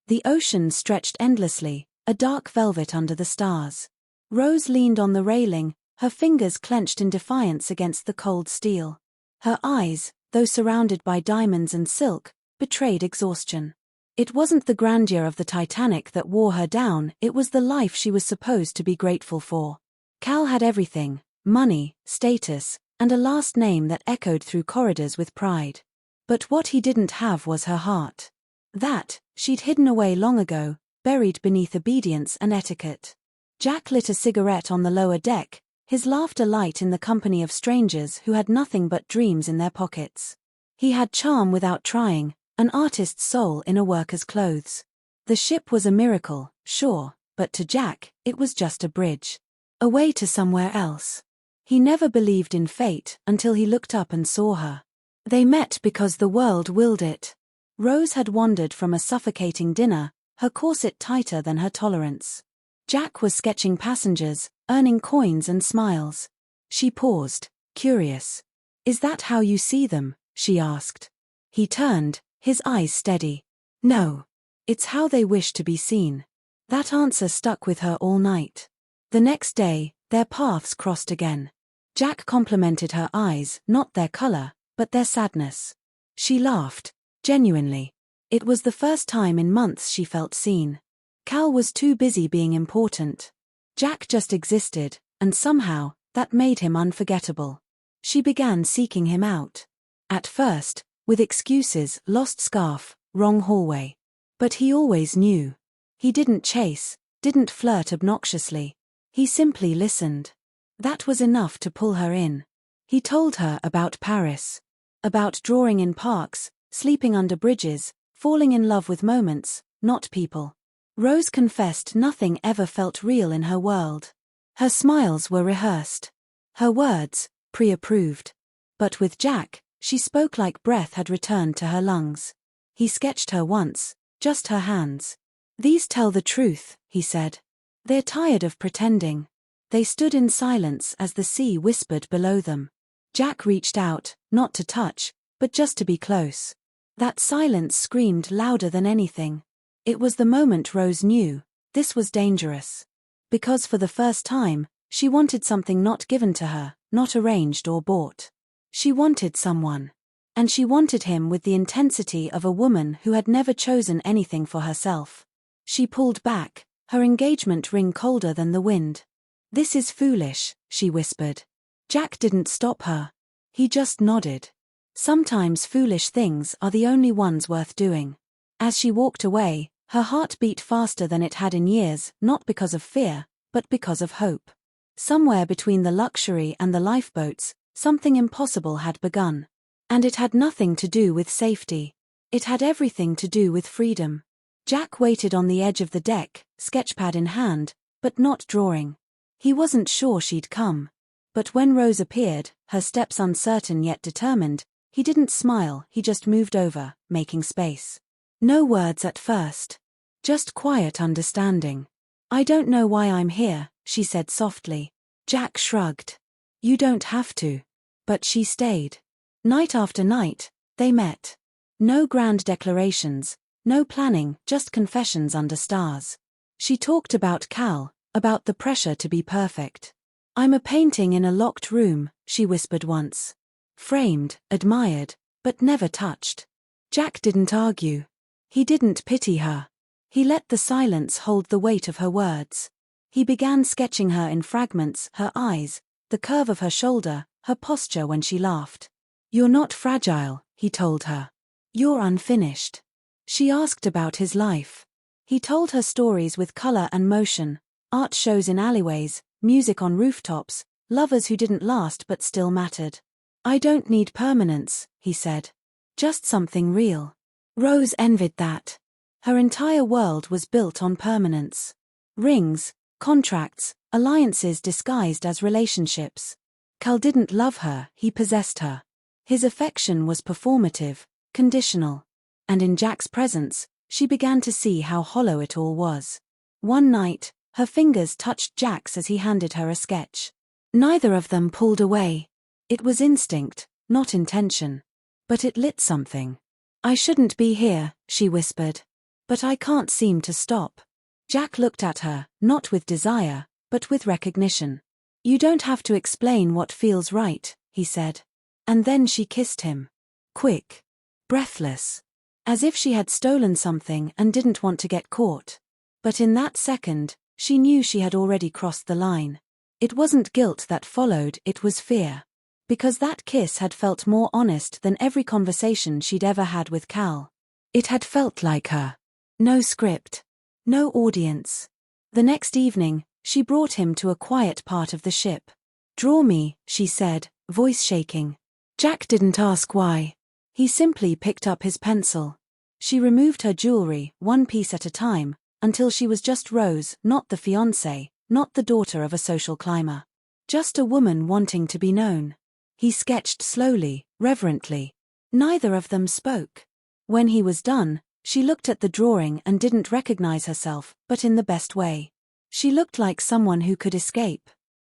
The ocean stretched endlessly, a dark velvet under the stars. Rose leaned on the railing, her fingers clenched in defiance against the cold steel. Her eyes, though surrounded by diamonds and silk, betrayed exhaustion. It wasn't the grandeur of the Titanic that wore her down, it was the life she was supposed to be grateful for. Cal had everything: money, status, and a last name that echoed through corridors with pride. But what he didn't have was her heart. That, she'd hidden away long ago, buried beneath obedience and etiquette. Jack lit a cigarette on the lower deck, his laughter light in the company of strangers who had nothing but dreams in their pockets. He had charm without trying, an artist's soul in a worker's clothes. The ship was a miracle, sure, but to Jack, it was just a bridge. A way to somewhere else. He never believed in fate until he looked up and saw her. They met because the world willed it. Rose had wandered from a suffocating dinner, her corset tighter than her tolerance. Jack was sketching passengers, earning coins and smiles. She paused, curious. "Is that how you see them?" she asked. He turned, his eyes steady. "No. It's how they wish to be seen." That answer stuck with her all night. The next day, their paths crossed again. Jack complimented her eyes, not their color, but their sadness. She laughed, genuinely. It was the first time in months she felt seen. Cal was too busy being important. Jack just existed, and somehow, that made him unforgettable. She began seeking him out. At first, with excuses: lost scarf, wrong hallway. But he always knew. He didn't chase, didn't flirt obnoxiously. He simply listened. That was enough to pull her in. He told her about Paris. About drawing in parks, sleeping under bridges, falling in love with moments, not people. Rose confessed nothing ever felt real in her world. Her smiles were rehearsed. Her words, pre-approved. But with Jack, she spoke like breath had returned to her lungs. He sketched her once, just her hands. "These tell the truth," he said. "They're tired of pretending." They stood in silence as the sea whispered below them. Jack reached out, not to touch, but just to be close. That silence screamed louder than anything. It was the moment Rose knew, this was dangerous. Because for the first time, she wanted something not given to her, not arranged or bought. She wanted someone. And she wanted him with the intensity of a woman who had never chosen anything for herself. She pulled back, her engagement ring colder than the wind. "This is foolish," she whispered. Jack didn't stop her. He just nodded. Sometimes foolish things are the only ones worth doing. As she walked away, her heart beat faster than it had in years, not because of fear, but because of hope. Somewhere between the luxury and the lifeboats, something impossible had begun. And it had nothing to do with safety. It had everything to do with freedom. Jack waited on the edge of the deck, sketchpad in hand, but not drawing. He wasn't sure she'd come. But when Rose appeared, her steps uncertain yet determined, he didn't smile, he just moved over, making space. No words at first. Just quiet understanding. "I don't know why I'm here," she said softly. Jack shrugged. "You don't have to." But she stayed. Night after night, they met. No grand declarations, no planning, just confessions under stars. She talked about Cal, about the pressure to be perfect. "I'm a painting in a locked room," she whispered once. Framed, admired, but never touched. Jack didn't argue. He didn't pity her. He let the silence hold the weight of her words. He began sketching her in fragments, her eyes, the curve of her shoulder, her posture when she laughed. "You're not fragile," he told her. "You're unfinished." She asked about his life. He told her stories with color and motion, art shows in alleyways, music on rooftops, lovers who didn't last but still mattered. "I don't need permanence," he said. "Just something real." Rose envied that. Her entire world was built on permanence. Rings, contracts, alliances disguised as relationships. Cal didn't love her, he possessed her. His affection was performative, conditional. And in Jack's presence, she began to see how hollow it all was. One night, her fingers touched Jack's as he handed her a sketch. Neither of them pulled away. It was instinct, not intention. But it lit something. "I shouldn't be here," she whispered. But I can't seem to stop. Jack looked at her, not with desire, but with recognition. You don't have to explain what feels right, he said. And then she kissed him. Quick. Breathless. As if she had stolen something and didn't want to get caught. But in that second, she knew she had already crossed the line. It wasn't guilt that followed, it was fear. Because that kiss had felt more honest than every conversation she'd ever had with Cal. It had felt like her. No script. No audience. The next evening, she brought him to a quiet part of the ship. Draw me, she said, voice shaking. Jack didn't ask why. He simply picked up his pencil. She removed her jewelry, one piece at a time, until she was just Rose, not the fiancée, not the daughter of a social climber. Just a woman wanting to be known. He sketched slowly, reverently. Neither of them spoke. When he was done, she looked at the drawing and didn't recognize herself, but in the best way. She looked like someone who could escape.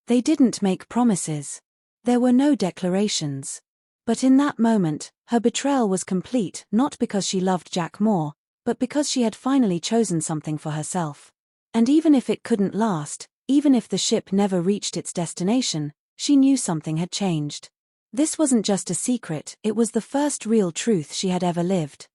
They didn't make promises. There were no declarations. But in that moment, her betrayal was complete, not because she loved Jack more, but because she had finally chosen something for herself. And even if it couldn't last, even if the ship never reached its destination, she knew something had changed. This wasn't just a secret, it was the first real truth she had ever lived.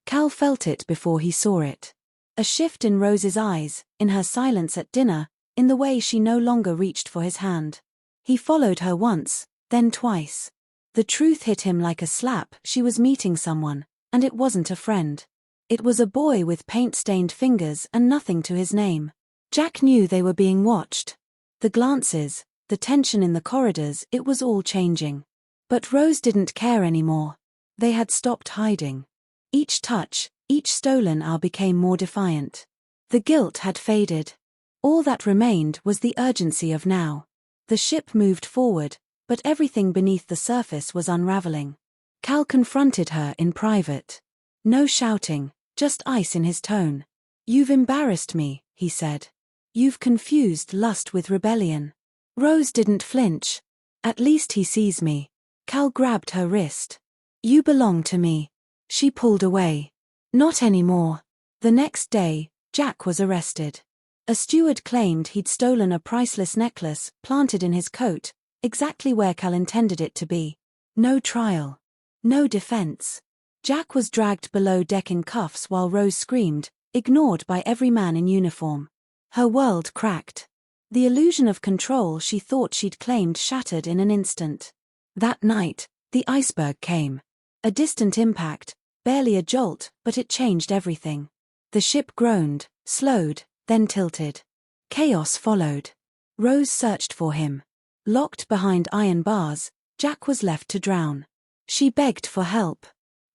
Cal felt it before he saw it. A shift in Rose's eyes, in her silence at dinner, in the way she no longer reached for his hand. He followed her once, then twice. The truth hit him like a slap. She was meeting someone, and it wasn't a friend. It was a boy with paint-stained fingers and nothing to his name. Jack knew they were being watched. The glances, the tension in the corridors, it was all changing. But Rose didn't care anymore. They had stopped hiding. Each touch, each stolen hour became more defiant. The guilt had faded. All that remained was the urgency of now. The ship moved forward, but everything beneath the surface was unraveling. Cal confronted her in private. No shouting, just ice in his tone. You've embarrassed me, he said. You've confused lust with rebellion. Rose didn't flinch. At least he sees me. Cal grabbed her wrist. You belong to me. She pulled away. Not anymore. The next day, Jack was arrested. A steward claimed he'd stolen a priceless necklace, planted in his coat, exactly where Cal intended it to be. No trial. No defense. Jack was dragged below deck in cuffs while Rose screamed, ignored by every man in uniform. Her world cracked. The illusion of control she thought she'd claimed shattered in an instant. That night, the iceberg came. A distant impact, barely a jolt, but it changed everything. The ship groaned, slowed, then tilted. Chaos followed. Rose searched for him. Locked behind iron bars, Jack was left to drown. She begged for help.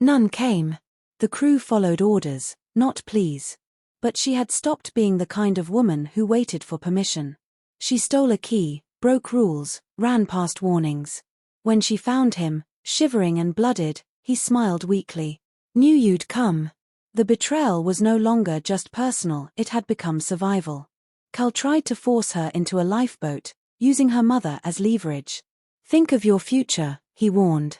None came. The crew followed orders, not pleas. But she had stopped being the kind of woman who waited for permission. She stole a key, broke rules, ran past warnings. When she found him, shivering and blooded, he smiled weakly. Knew you'd come. The betrayal was no longer just personal, it had become survival. Cal tried to force her into a lifeboat, using her mother as leverage. Think of your future, he warned.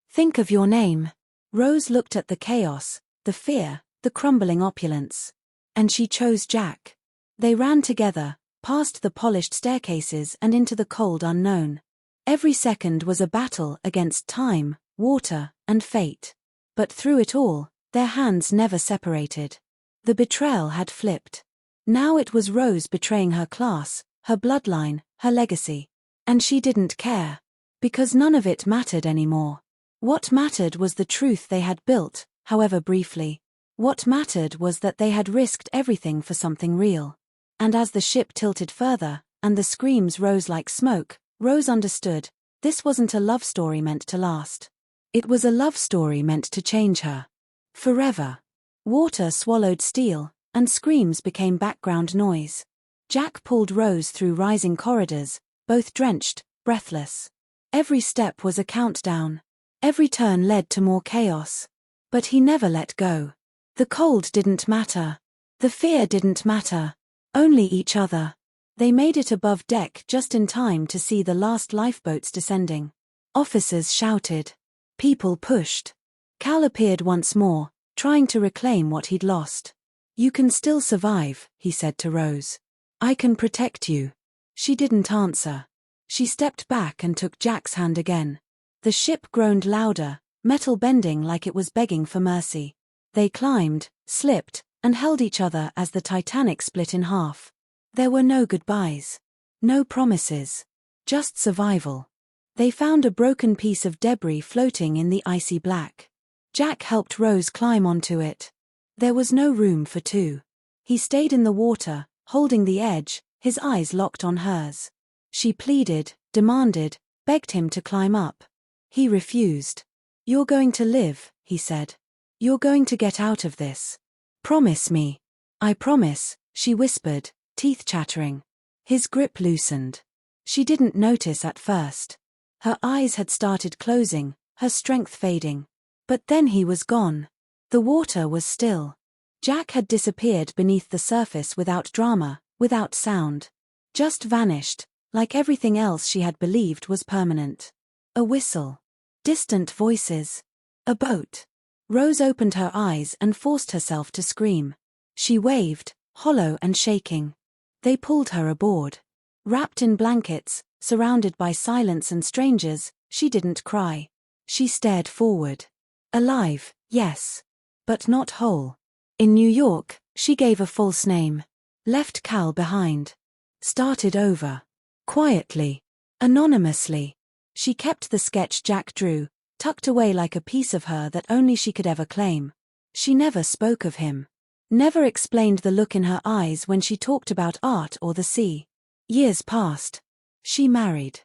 Think of your name. Rose looked at the chaos, the fear, the crumbling opulence. And she chose Jack. They ran together, past the polished staircases and into the cold unknown. Every second was a battle against time, water, and fate. But through it all, their hands never separated. The betrayal had flipped. Now it was Rose betraying her class, her bloodline, her legacy. And she didn't care. Because none of it mattered anymore. What mattered was the truth they had built, however briefly. What mattered was that they had risked everything for something real. And as the ship tilted further, and the screams rose like smoke, Rose understood, this wasn't a love story meant to last. It was a love story meant to change her. Forever. Water swallowed steel, and screams became background noise. Jack pulled Rose through rising corridors, both drenched, breathless. Every step was a countdown. Every turn led to more chaos. But he never let go. The cold didn't matter. The fear didn't matter. Only each other. They made it above deck just in time to see the last lifeboats descending. Officers shouted. People pushed. Cal appeared once more, trying to reclaim what he'd lost. You can still survive, he said to Rose. I can protect you. She didn't answer. She stepped back and took Jack's hand again. The ship groaned louder, metal bending like it was begging for mercy. They climbed, slipped, and held each other as the Titanic split in half. There were no goodbyes. No promises. Just survival. They found a broken piece of debris floating in the icy black. Jack helped Rose climb onto it. There was no room for two. He stayed in the water, holding the edge, his eyes locked on hers. She pleaded, demanded, begged him to climb up. He refused. You're going to live, he said. You're going to get out of this. Promise me. I promise, she whispered, teeth chattering. His grip loosened. She didn't notice at first. Her eyes had started closing, her strength fading. But then he was gone. The water was still. Jack had disappeared beneath the surface without drama, without sound. Just vanished, like everything else she had believed was permanent. A whistle. Distant voices. A boat. Rose opened her eyes and forced herself to scream. She waved, hollow and shaking. They pulled her aboard. Wrapped in blankets, surrounded by silence and strangers, she didn't cry. She stared forward. Alive, yes. But not whole. In New York, she gave a false name. Left Cal behind. Started over. Quietly. Anonymously. She kept the sketch Jack drew, tucked away like a piece of her that only she could ever claim. She never spoke of him. Never explained the look in her eyes when she talked about art or the sea. Years passed. She married.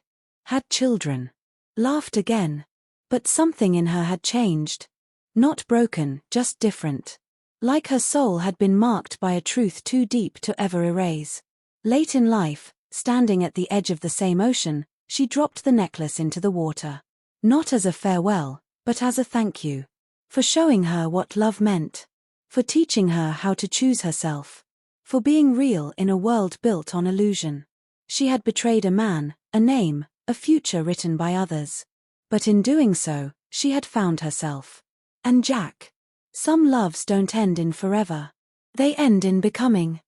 Had children. Laughed again. But something in her had changed. Not broken, just different. Like her soul had been marked by a truth too deep to ever erase. Late in life, standing at the edge of the same ocean, she dropped the necklace into the water. Not as a farewell, but as a thank you. For showing her what love meant. For teaching her how to choose herself. For being real in a world built on illusion. She had betrayed a man, a name, a future written by others. But in doing so, she had found herself. And Jack. Some loves don't end in forever. They end in becoming.